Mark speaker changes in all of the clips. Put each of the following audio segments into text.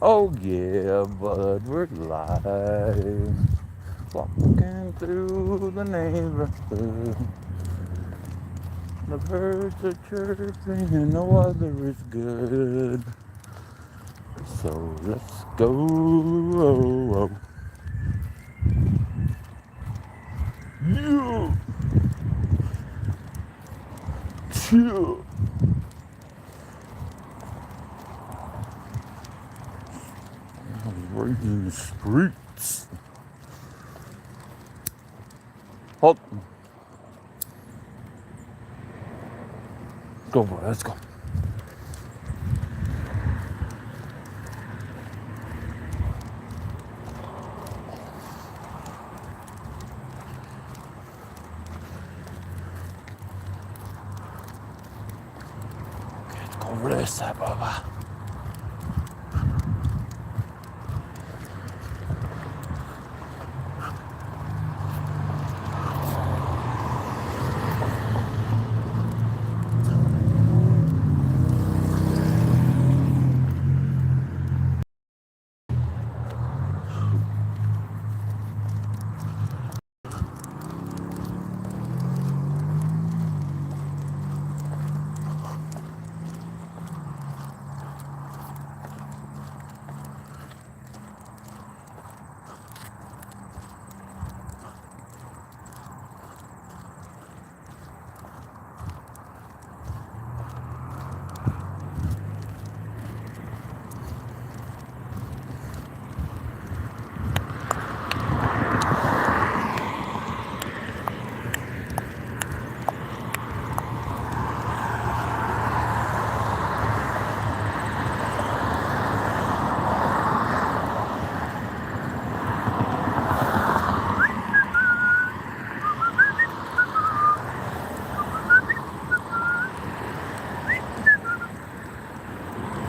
Speaker 1: Oh yeah, bud, we're live. Walking through the neighborhood. The birds are chirping and the weather is good. So let's go. Oh, oh. Yeah. Chill. Right in the streets. Hold. Go for it. Let's go. Let's go over this side, Baba.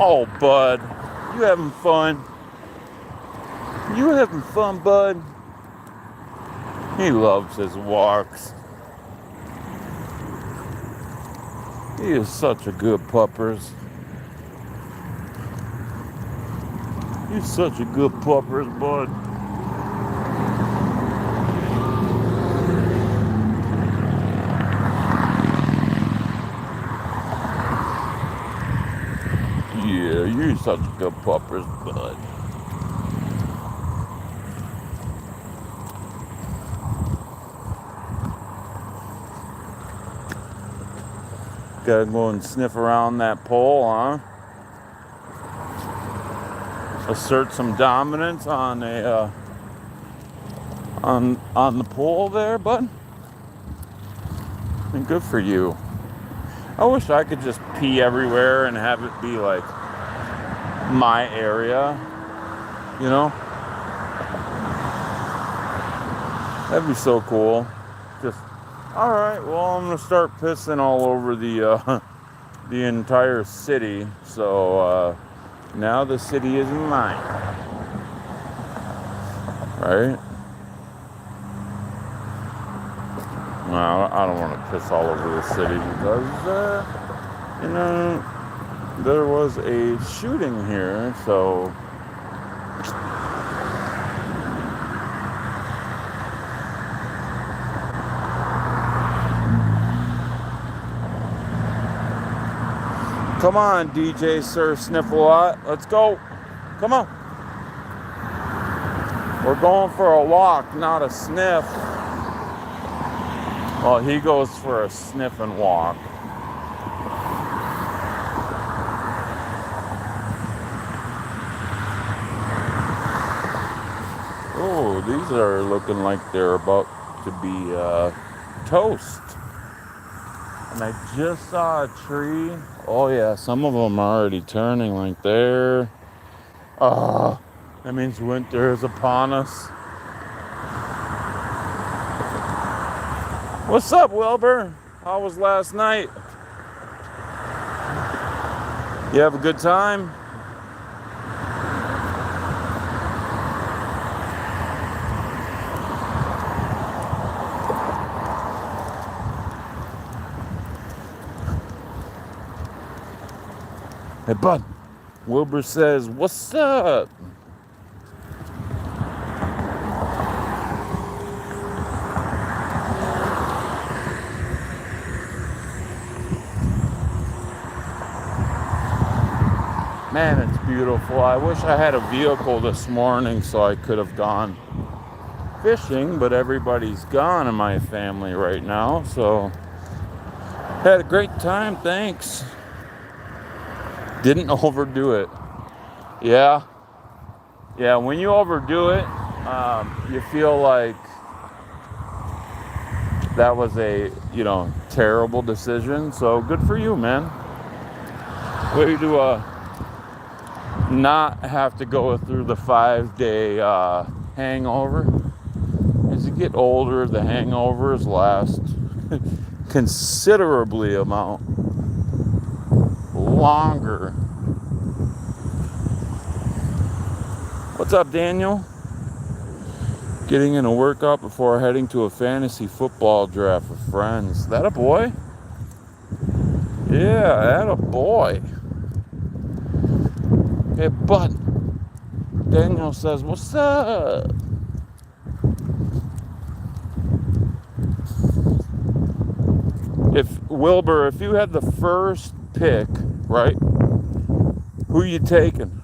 Speaker 1: Oh, bud, you having fun? You having fun, bud? He loves his walks. He is such a good puppers. He's such a good puppers, bud. Yeah, you're such a good puppers, bud. Gotta go and sniff around that pole, huh? Assert some dominance on a on the pole there, bud. And good for you. I wish I could just pee everywhere and have it be like my area, you know? That'd be so cool. Just, all right, well, I'm gonna start pissing all over the entire city. So now the city is mine, right? Well, I don't want to piss all over the city because, there was a shooting here, so. Come on, DJ Sir Sniffle-A-Lot. Let's go. Come on. We're going for a walk, not a sniff. Well, he goes for a sniff and walk. Oh, these are looking like they're about to be toast. And I just saw a tree. Oh yeah, some of them are already turning like there. Oh, that means winter is upon us. What's up, Wilbur? How was last night? You have a good time? Hey, bud, Wilbur says, "What's up?" Man, it's beautiful. I wish I had a vehicle this morning so I could have gone fishing, but everybody's gone in my family right now, so had a great time, thanks. Didn't overdo it. Yeah, when you overdo it, you feel like that was a, terrible decision. So good for you, man. Way to not have to go through the 5-day hangover. As you get older, the hangovers last considerably amount longer. What's up, Daniel? Getting in a workout before heading to a fantasy football draft with friends. That a boy? Yeah, that a boy. Hey, but Daniel says, "What's up?" If you had the first pick, right? Who you taking?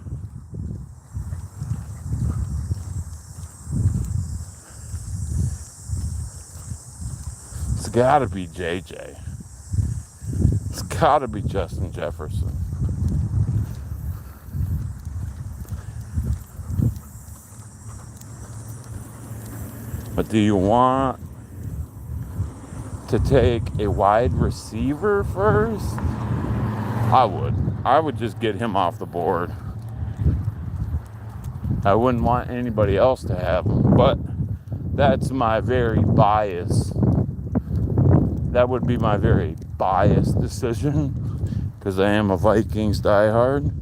Speaker 1: It's gotta be JJ. It's gotta be Justin Jefferson. But do you want to take a wide receiver first? I would just get him off the board. I wouldn't want anybody else to have him, but that's my very bias. That would be my very biased decision because I am a Vikings diehard.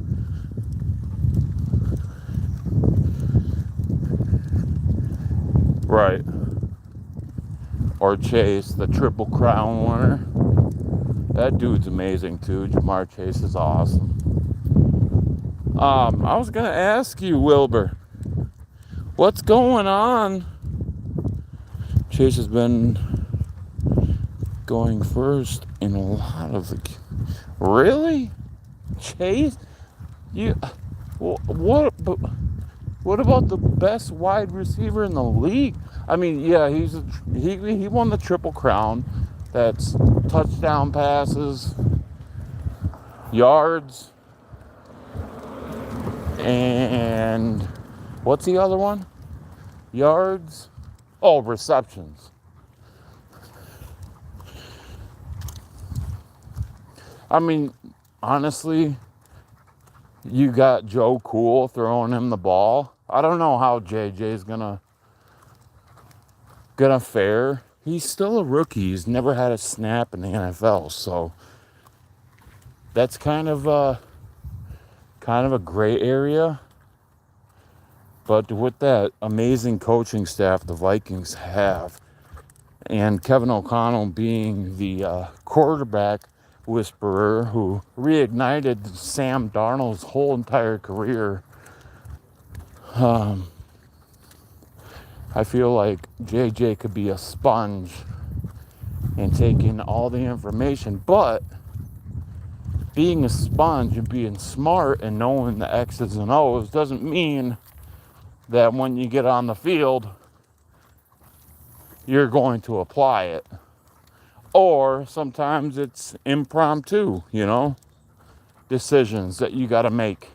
Speaker 1: Right. Or Chase, the Triple Crown winner. That dude's amazing too. Jamar Chase is awesome. I was gonna ask you, Wilbur, what's going on? Chase has been going first in a lot of the. Really, Chase? What about the best wide receiver in the league? I mean, yeah, he won the Triple Crown. That's touchdown passes, yards, and what's the other one? Yards? Oh, receptions. I mean, honestly, you got Joe Cool throwing him the ball. I don't know how JJ's gonna fare. He's still a rookie. He's never had a snap in the NFL, so that's kind of a gray area. But with that amazing coaching staff the Vikings have, and Kevin O'Connell being the quarterback whisperer who reignited Sam Darnold's whole entire career, I feel like JJ could be a sponge and take in all the information. But being a sponge and being smart and knowing the X's and O's doesn't mean that when you get on the field, you're going to apply it. Or sometimes it's impromptu, decisions that you got to make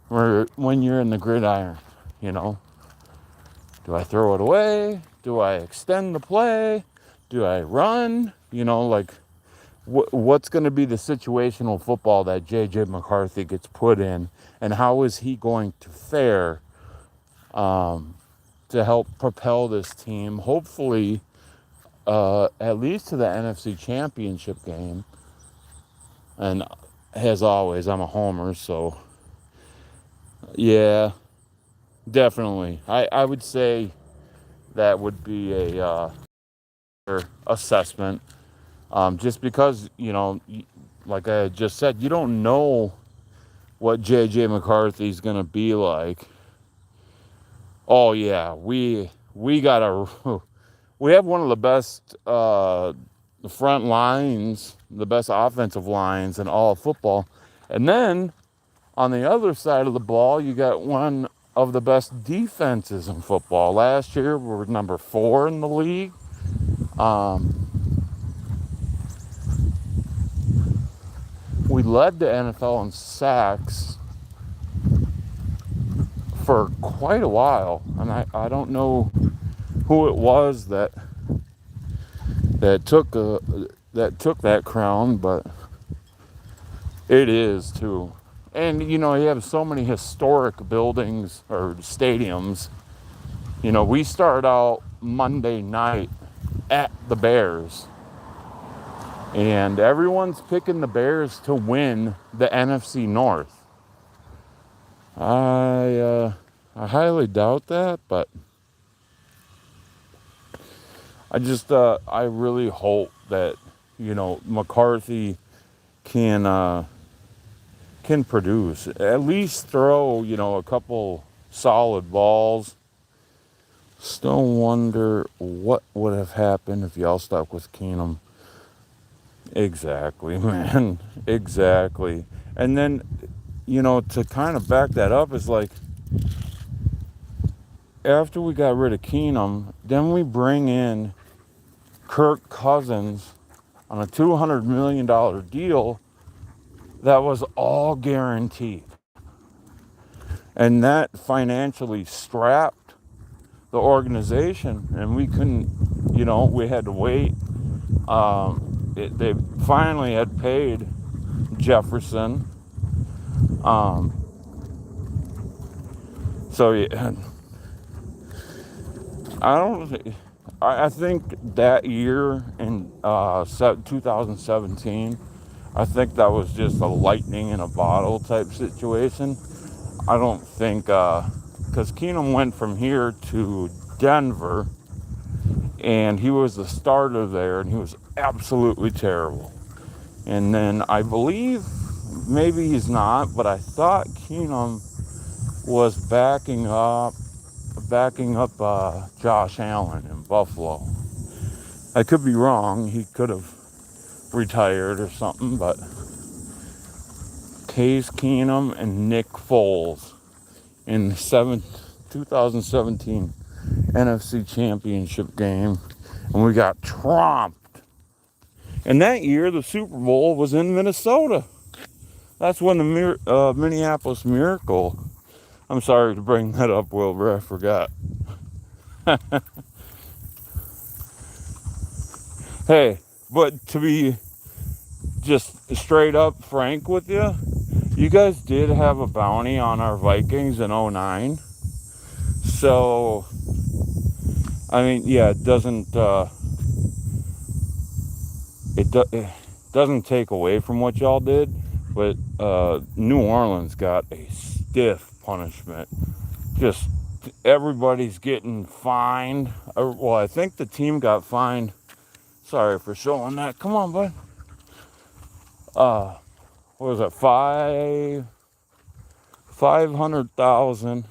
Speaker 1: when you're in the gridiron, Do I throw it away? Do I extend the play? Do I run? What's going to be the situational football that J.J. McCarthy gets put in, and how is he going to fare to help propel this team, hopefully, at least to the NFC Championship game. And as always, I'm a homer, so yeah, definitely. I would say that would be a assessment. Just because, like I just said, you don't know what JJ McCarthy's gonna be like. Oh yeah, we got a we have one of the best front lines, the best offensive lines in all of football. And then on the other side of the ball, you got one of the best defenses in football. Last year, we were number 4 in the league. We led the NFL in sacks for quite a while, and I don't know who it was that took that crown, but it is too. And you have so many historic buildings or stadiums. We start out Monday night at the Bears, and everyone's picking the Bears to win the NFC North. I highly doubt that, but I really hope that McCarthy can produce, at least throw a couple solid balls. Still wonder what would have happened if y'all stuck with Keenum. Exactly, man. Exactly. And then, to kind of back that up is like, after we got rid of Keenum, then we bring in Kirk Cousins on a $200 million deal that was all guaranteed. And that financially strapped the organization, and we couldn't, we had to wait. They finally had paid Jefferson. So yeah, I think that year in 2017, I think that was just a lightning in a bottle type situation. I don't think, because Keenum went from here to Denver, and he was the starter there, and he was absolutely terrible. And then I believe, maybe he's not, but I thought Keenum was backing up Josh Allen in Buffalo. I could be wrong. He could have retired or something, but Case Keenum and Nick Foles in the 2017 NFC Championship game, and we got tromped. And that year, the Super Bowl was in Minnesota. That's when the Minneapolis Miracle. I'm sorry to bring that up, Wilbur. I forgot. Hey, but to be just straight up frank with you, you guys did have a bounty on our Vikings in 2009. So, I mean, yeah, it doesn't take away from what y'all did, but New Orleans got a stiff punishment. Just everybody's getting fined. Well, I think the team got fined. Sorry for showing that. Come on, bud. What was it? 500,000,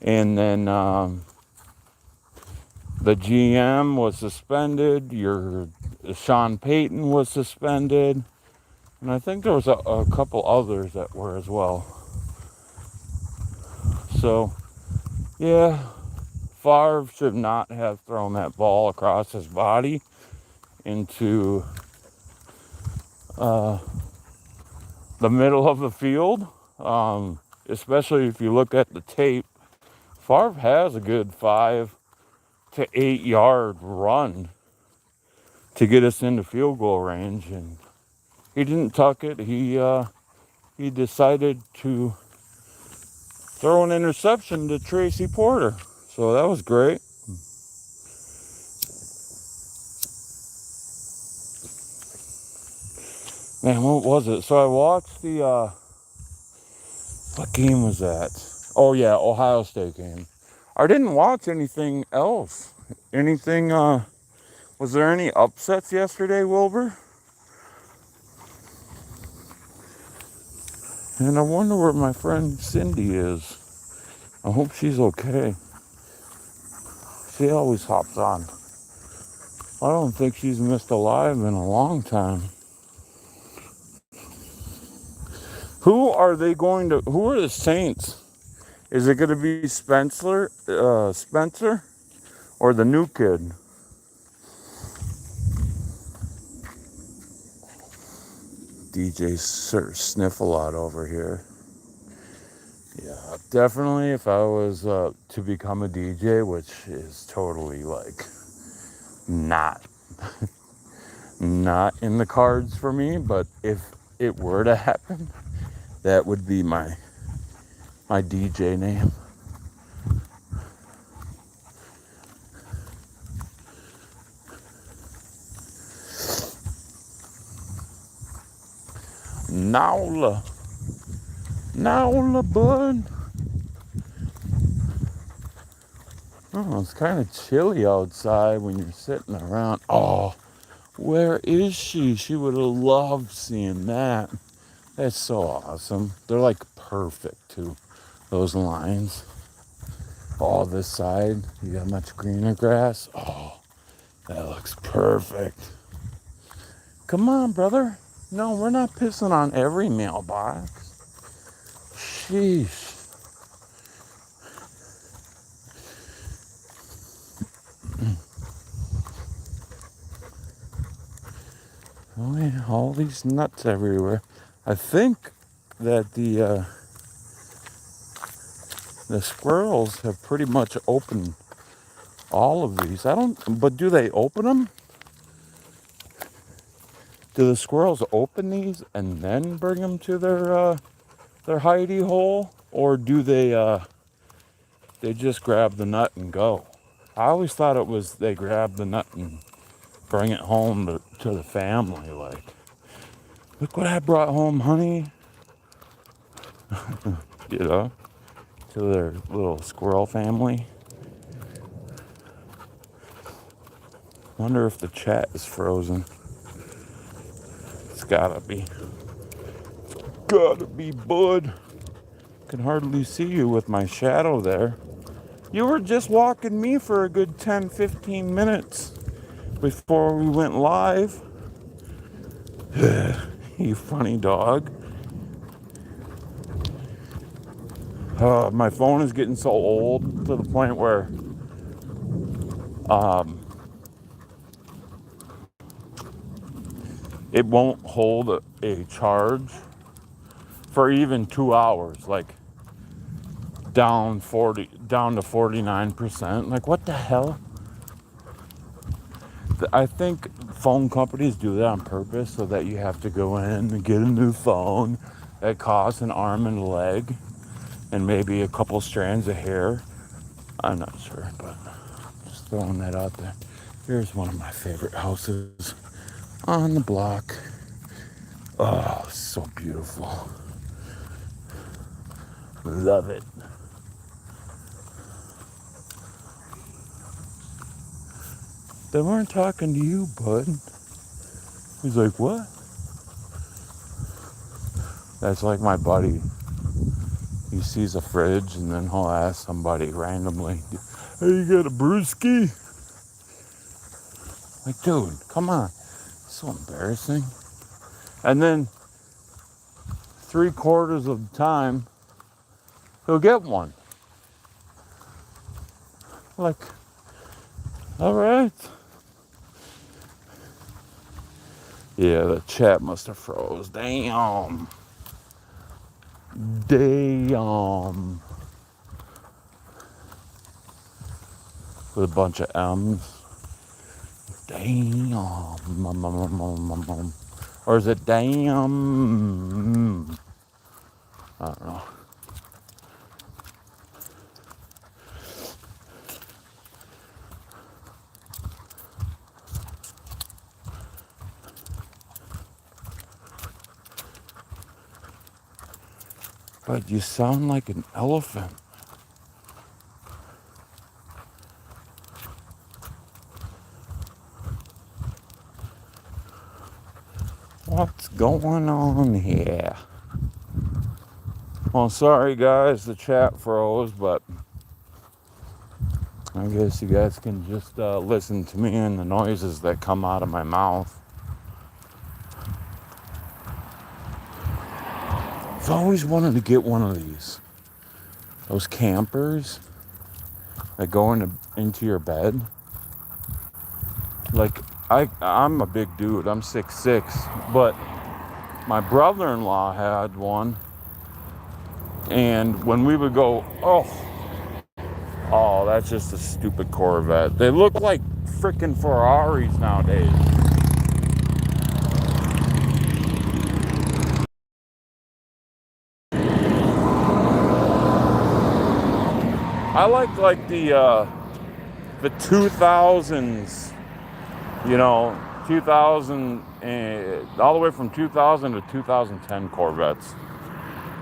Speaker 1: and then the GM was suspended. Sean Payton was suspended, and I think there was a couple others that were as well. So, yeah, Favre should not have thrown that ball across his body into the middle of the field, especially if you look at the tape. Favre has a good 5 to 8 yard run to get us into field goal range, and he didn't tuck it. He decided to throw an interception to Tracy Porter, so that was great. Man, what was it? So I watched the what game was that? Oh yeah, Ohio State game. I didn't watch anything else. Was there any upsets yesterday, Wilbur? And I wonder where my friend Cindy is. I hope she's okay. She always hops on. I don't think she's missed a live in a long time. Who are the Saints? Is it going to be Spencer, or the new kid? DJ Sir Sniff-a-Lot over here. Yeah, definitely if I was to become a DJ, which is totally like not in the cards for me, but if it were to happen, that would be my DJ name. Nowla, bud. Oh, it's kind of chilly outside when you're sitting around. Oh, where is she? She would have loved seeing that. That's so awesome. They're like perfect too, those lines. Oh, this side, you got much greener grass. Oh, that looks perfect. Come on, brother. No, we're not pissing on every mailbox. Sheesh. Oh yeah, all these nuts everywhere. I think that the squirrels have pretty much opened all of these. But do they open them? Do the squirrels open these and then bring them to their hidey hole, or do they just grab the nut and go? I always thought it was they grab the nut and bring it home to the family. Like, look what I brought home, honey. You know, to their little squirrel family. Wonder if the chat is frozen. It's gotta be. Gotta be, bud. Can hardly see you with my shadow there. You were just walking me for a good 10-15 minutes before we went live. You funny dog. My phone is getting so old to the point where it won't hold a charge for even 2 hours. Like down to 49%. Like, what the hell? I think phone companies do that on purpose so that you have to go in and get a new phone that costs an arm and a leg and maybe a couple strands of hair. I'm not sure, but just throwing that out there. Here's one of my favorite houses on the block. Oh, so beautiful. Love it. They weren't talking to you, bud. He's like, what? That's like my buddy. He sees a fridge and then he'll ask somebody randomly, hey, you got a brewski? Like, dude, come on. It's so embarrassing. And then 3/4 of the time, he'll get one. Like, all right. Yeah, the chat must have froze. Damn. With a bunch of M's. Damn. Or is it damn? I don't know. But you sound like an elephant. What's going on here? Well, sorry guys, the chat froze, but I guess you guys can just listen to me and the noises that come out of my mouth. I've always wanted to get one of those campers that go into your bed. Like, I'm a big dude, I'm 6'6", but my brother-in-law had one, and when we would go, oh, that's just a stupid Corvette. They look like freaking Ferraris nowadays. I like the 2000s, 2000 and all the way from 2000 to 2010 Corvettes.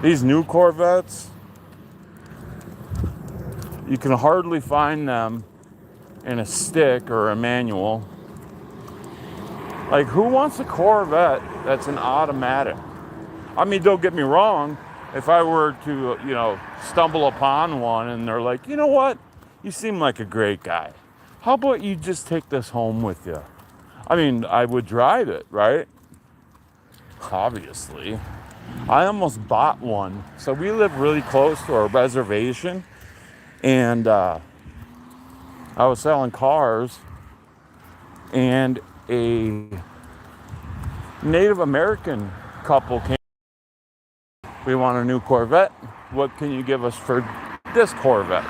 Speaker 1: These new Corvettes, you can hardly find them in a stick or a manual. Like, who wants a Corvette that's an automatic? I mean, don't get me wrong. If I were to, stumble upon one and they're like, you know what? You seem like a great guy. How about you just take this home with you? I mean, I would drive it, right? Obviously. I almost bought one. So we live really close to a reservation. And I was selling cars. And a Native American couple came. We want a new Corvette. What can you give us for this Corvette?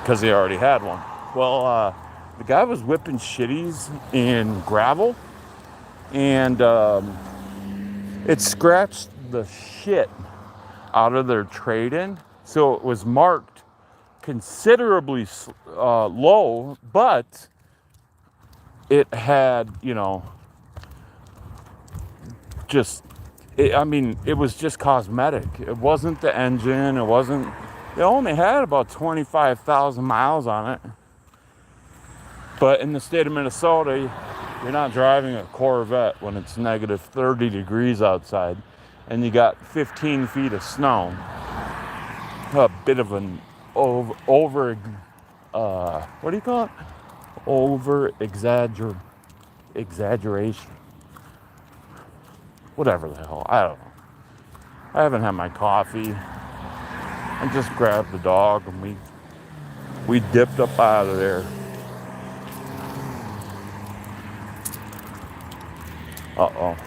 Speaker 1: Because he already had one. Well, the guy was whipping shitties in gravel, and it scratched the shit out of their trade-in. So it was marked considerably low, but it had, it was just cosmetic. It wasn't the engine. It only had about 25,000 miles on it. But in the state of Minnesota, you're not driving a Corvette when it's negative 30 degrees outside and you got 15 feet of snow. A bit of an over what do you call it? Over exaggeration. Whatever the hell, I don't know. I haven't had my coffee. I just grabbed the dog and we dipped up out of there. Uh-oh.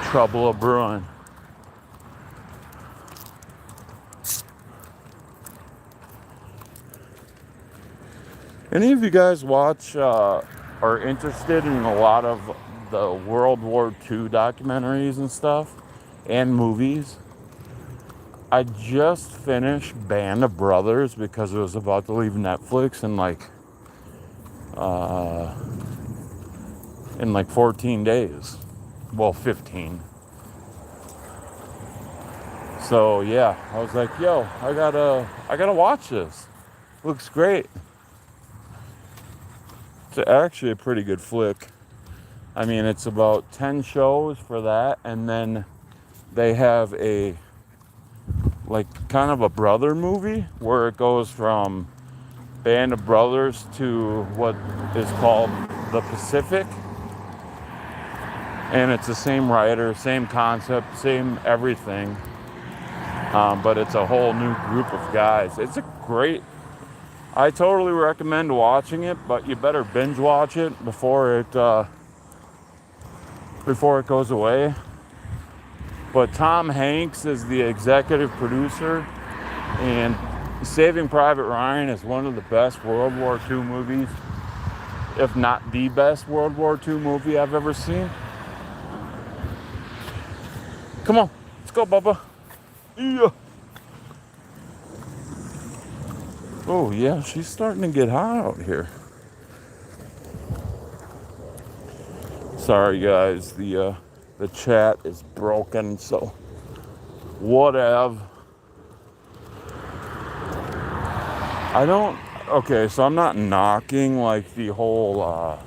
Speaker 1: Trouble a brewing. Any of you guys watch are interested in a lot of the World War II documentaries and stuff and movies? I just finished Band of Brothers because it was about to leave Netflix in like 14 days. Well, 15. So yeah, I was like, yo, I gotta watch this. Looks great. It's actually a pretty good flick. I mean, it's about 10 shows for that, and then they have a kind of a brother movie where it goes from Band of Brothers to what is called The Pacific. And it's the same writer, same concept, same everything. But it's a whole new group of guys. I totally recommend watching it, but you better binge watch it before it goes away. But Tom Hanks is the executive producer, and Saving Private Ryan is one of the best World War II movies, if not the best World War II movie I've ever seen. Come on, let's go, Bubba. Yeah. Oh yeah, she's starting to get hot out here. Sorry guys, the chat is broken, so whatever. Okay, so I'm not knocking like the whole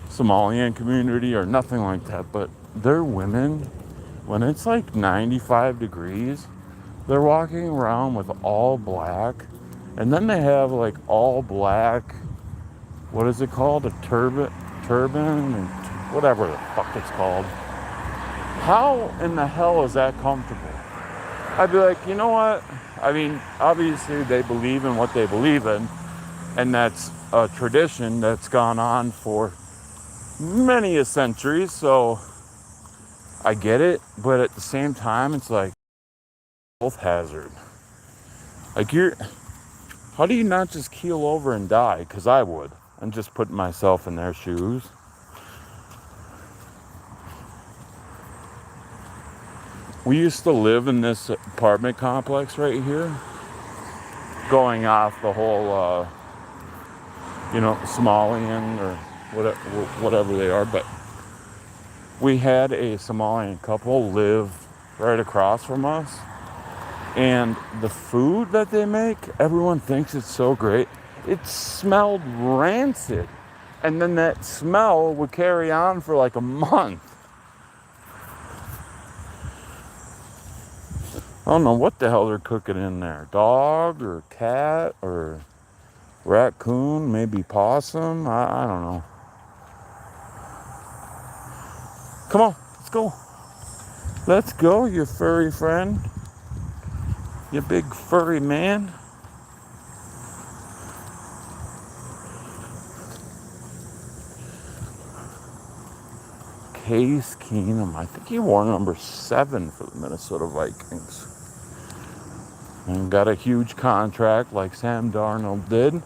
Speaker 1: Somalian community or nothing like that, but their women when it's like 95 degrees, they're walking around with all black. And then they have like all black, what is it called? A turban and whatever the fuck it's called. How in the hell is that comfortable? I'd be like, you know what? I mean, obviously they believe in what they believe in, and that's a tradition that's gone on for many a centuries, so I get it, but at the same time, it's like health hazard. Like how do you not just keel over and die? Because I would. I'm just putting myself in their shoes. We used to live in this apartment complex right here, going off the whole, Somalian or whatever they are, but we had a Somalian couple live right across from us, and the food that they make, everyone thinks it's so great. It smelled rancid, and then that smell would carry on for like a month. I don't know what the hell they're cooking in there. Dog or cat or raccoon, maybe possum. I don't know. Come on, let's go. Let's go, you furry friend. You big furry man. Case Keenum. I think he wore number 7 for the Minnesota Vikings. And got a huge contract like Sam Darnold did.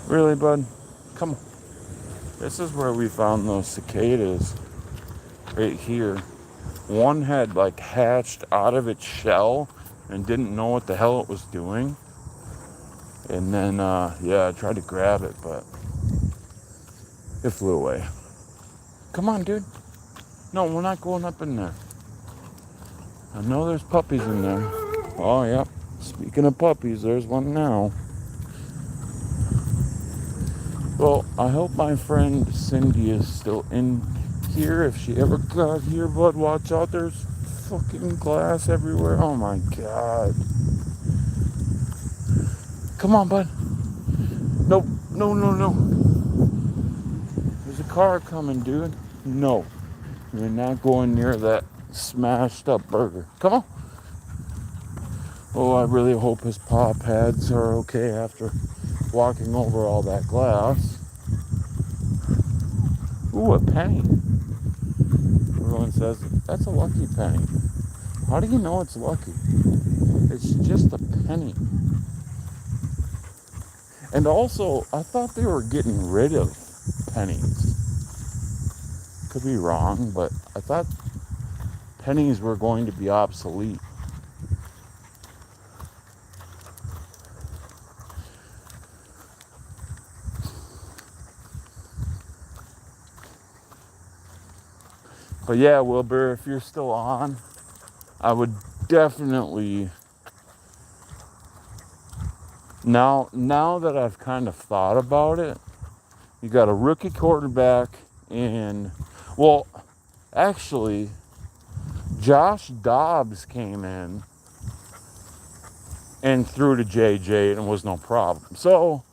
Speaker 1: Really, bud? Come on. This is where we found those cicadas. Right here. One had like hatched out of its shell and didn't know what the hell it was doing. And then, I tried to grab it, but it flew away. Come on, dude. No, we're not going up in there. I know there's puppies in there. Oh, yeah. Speaking of puppies, there's one now. Well, I hope my friend Cindy is still in here. If she ever got here, bud, watch out. There's fucking glass everywhere. Oh, my God. Come on, bud. Nope. No. There's a car coming, dude. No. You're not going near that smashed up burger. Come on. Oh, I really hope his paw pads are okay after walking over all that glass. Ooh, a penny. Everyone says, that's a lucky penny. How do you know it's lucky? It's just a penny. And also, I thought they were getting rid of pennies. Could be wrong, but I thought pennies were going to be obsolete. But yeah, Wilbur, if you're still on, I would definitely, now that I've kind of thought about it, you got a rookie quarterback in, well, actually, Josh Dobbs came in and threw to JJ and it was no problem. So,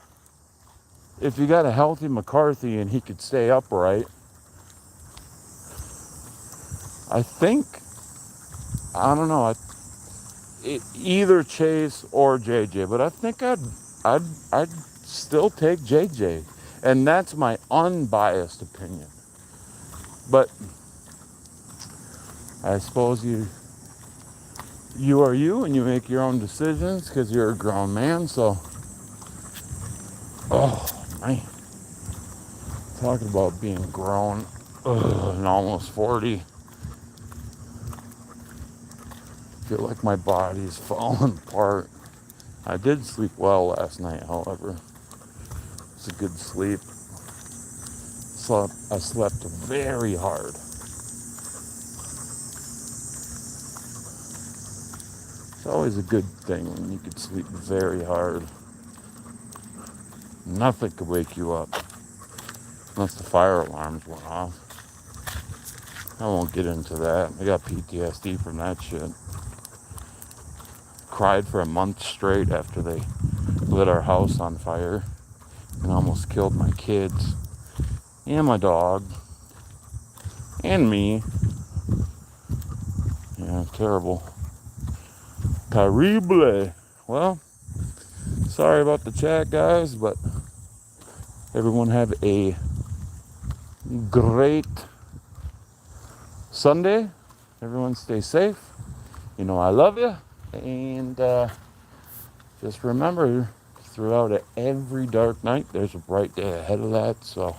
Speaker 1: if you got a healthy McCarthy and he could stay upright, I think, I don't know, either Chase or JJ, but I think I'd still take JJ, and that's my unbiased opinion. But I suppose you are you, and you make your own decisions because you're a grown man. So, oh man, talking about being grown, and almost 40. Feel like my body's falling apart. I did sleep well last night, however. It's a good sleep. I slept very hard. It's always a good thing when you can sleep very hard. Nothing could wake you up unless the fire alarms went off. I won't get into that. I got PTSD from that shit. Cried for a month straight after they lit our house on fire and almost killed my kids and my dog and me. Yeah, terrible. Terrible. Well, sorry about the chat, guys, but everyone have a great Sunday. Everyone stay safe. You know I love you. And just remember, throughout every dark night, there's a bright day ahead of that. So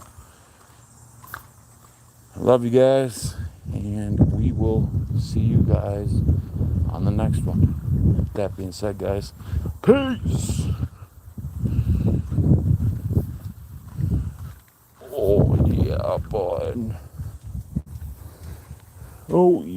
Speaker 1: I love you guys. And we will see you guys on the next one. That being said, guys, peace. Oh, yeah, boy. Oh, yeah.